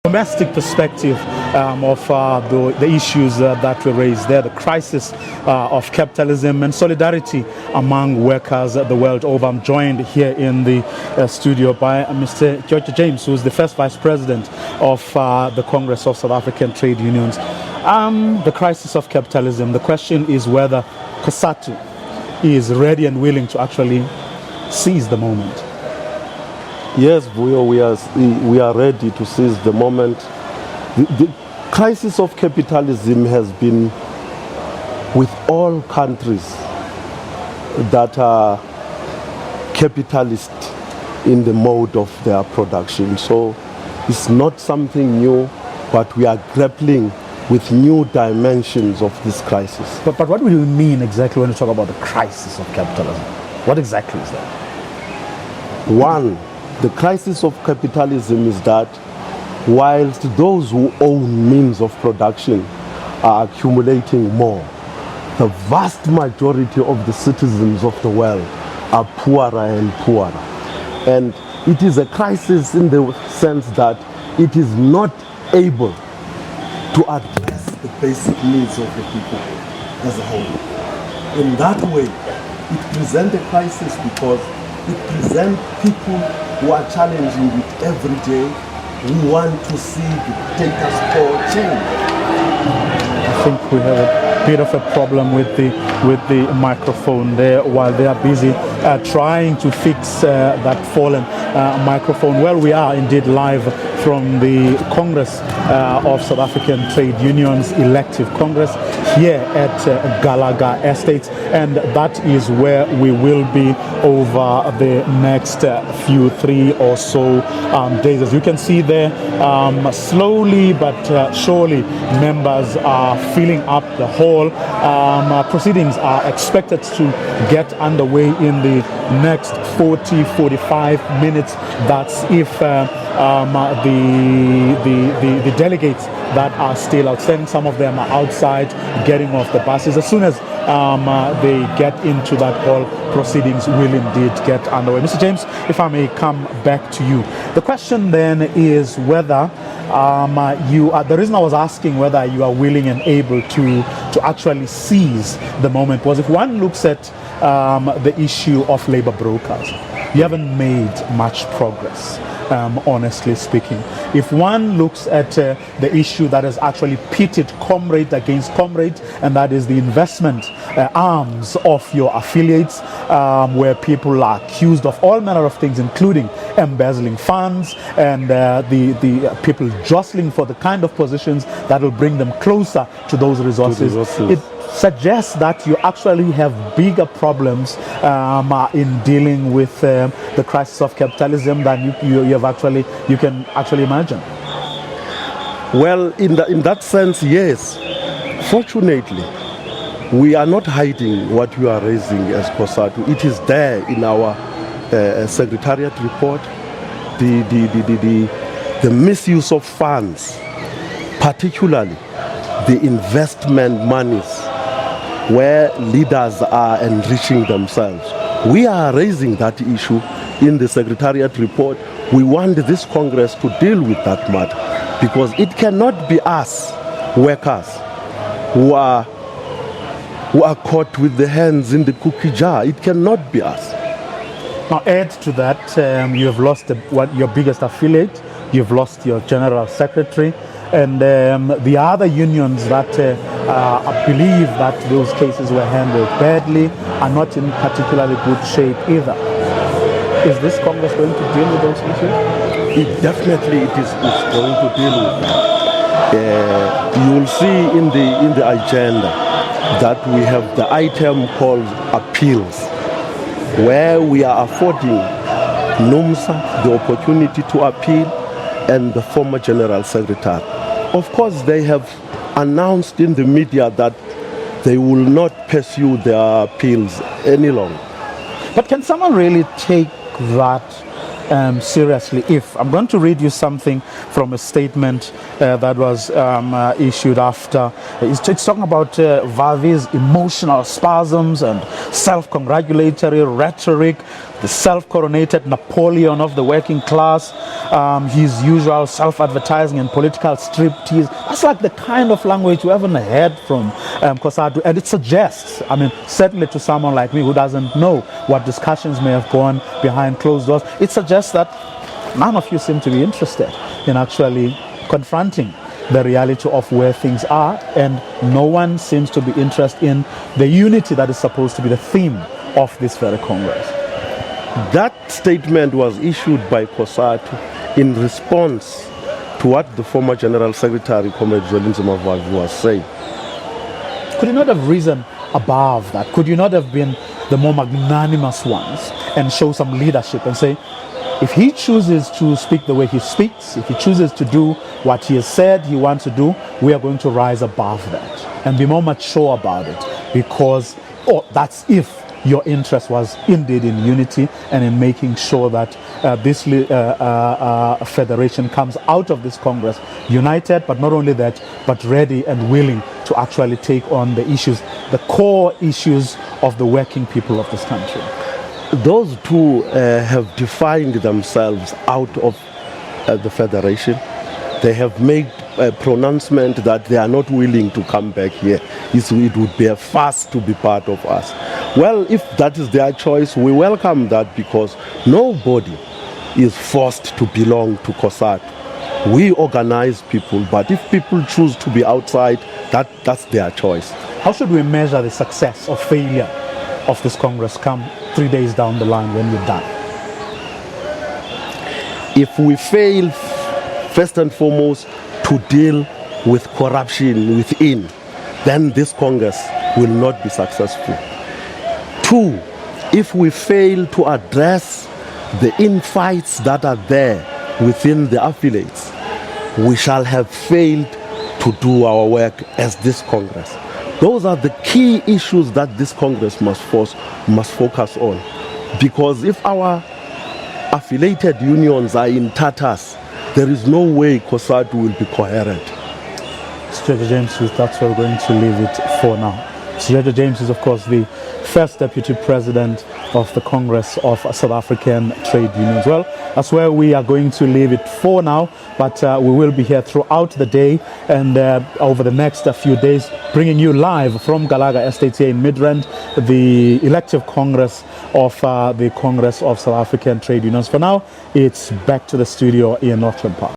domestic perspective of the issues that were raised there, the crisis of capitalism and solidarity among workers the world over. I'm joined here in the studio by Mr. Tyotyo James, who is the first Vice President of the Congress of South African Trade Unions. The crisis of capitalism, the question is whether Cosatu is ready and willing to actually seize the moment. Yes, Vuyo, we are ready to seize the moment. The crisis of capitalism has been with all countries that are capitalist in the mode of their production. So it's not something new, but we are grappling with new dimensions of this crisis. But what do you mean exactly when you talk about the crisis of capitalism? What exactly is that? One, the crisis of capitalism is that whilst those who own means of production are accumulating more, the vast majority of the citizens of the world are poorer and poorer. And it is a crisis in the sense that it is not able to address the basic needs of the people as a whole. In that way, it presents a crisis because it presents people who are challenging it every day, who want to see the status quo change. I think we have a bit of a problem with the microphone there while they are busy trying to fix that fallen microphone. Well, we are indeed live from the Congress of South African Trade Unions Elective Congress here at Galaga Estates, and that is where we will be over the next few 3 or so days. As you can see there, slowly but surely members are filling up the hall. Proceedings are expected to get underway in the next 40-45 minutes. That's if the delegates that are still outstanding, some of them are outside getting off the buses. As soon as they get into that hall, proceedings will indeed get underway. Mr. James, if I may come back to you. The question then is whether the reason I was asking whether you are willing and able to actually seize the moment was if one looks at the issue of labor brokers, you haven't made much progress. Honestly speaking, if one looks at the issue that has actually pitted comrade against comrade, and that is the investment arms of your affiliates, where people are accused of all manner of things, including embezzling funds and the people jostling for the kind of positions that will bring them closer to those resources. It suggests that you actually have bigger problems in dealing with the crisis of capitalism than you can actually imagine. Well, in that sense, yes. Fortunately, we are not hiding what you are raising as Cosatu. It is there in our secretariat report. The misuse of funds, particularly the investment monies, where leaders are enriching themselves. We are raising that issue in the Secretariat report. We want this Congress to deal with that matter because it cannot be us, workers, who are caught with the hands in the cookie jar. It cannot be us. Now add to that, you have lost your biggest affiliate, you've lost your general secretary, and the other unions that believe that those cases were handled badly are not in particularly good shape either. Is this Congress going to deal with those issues? It definitely is going to deal with that. You will see in the agenda that we have the item called appeals, where we are affording NUMSA the opportunity to appeal and the former General Secretary. Of course, they have announced in the media that they will not pursue their appeals any longer. But can someone really take that seriously? If I'm going to read you something from a statement that was issued after, it's talking about Vavi's emotional spasms and self-congratulatory rhetoric. the self-coronated Napoleon of the working class, his usual self-advertising and political striptease. That's like the kind of language we haven't heard from Cosatu, and it suggests, I mean, certainly to someone like me who doesn't know what discussions may have gone behind closed doors, it suggests that none of you seem to be interested in actually confronting the reality of where things are, and no one seems to be interested in the unity that is supposed to be the theme of this very Congress. That statement was issued by Cosatu in response to what the former General Secretary, Comrade Zwelinzima Mavavi, was saying. Could you not have risen above that? Could you not have been the more magnanimous ones and show some leadership and say, if he chooses to speak the way he speaks, if he chooses to do what he has said he wants to do, we are going to rise above that and be more mature about it, because that's if your interest was indeed in unity and in making sure that this federation comes out of this Congress united, but not only that, but ready and willing to actually take on the issues, the core issues of the working people of this country. Those two have defined themselves out of the federation. They have made a pronouncement that they are not willing to come back here. It would be a fuss to be part of us. Well, if that is their choice, we welcome that, because nobody is forced to belong to Cosatu. We organize people, but if people choose to be outside, that's their choice. How should we measure the success or failure of this Congress come 3 days down the line when we're done? If we fail, first and foremost, to deal with corruption within, then this Congress will not be successful. 2, if we fail to address the infights that are there within the affiliates, we shall have failed to do our work as this Congress. Those are the key issues that this Congress must focus on. Because if our affiliated unions are in tatters, there is no way Cosatu will be coherent. Tyotyo James, that's where we're going to leave it for now. Tyotyo James is, of course, the first deputy president of the Congress of South African Trade Unions. Well, that's where we are going to leave it for now, but we will be here throughout the day and over the next few days, bringing you live from Galaga Estate here in Midrand, the elective Congress of the Congress of South African Trade Unions. For now, it's back to the studio in Northland Park.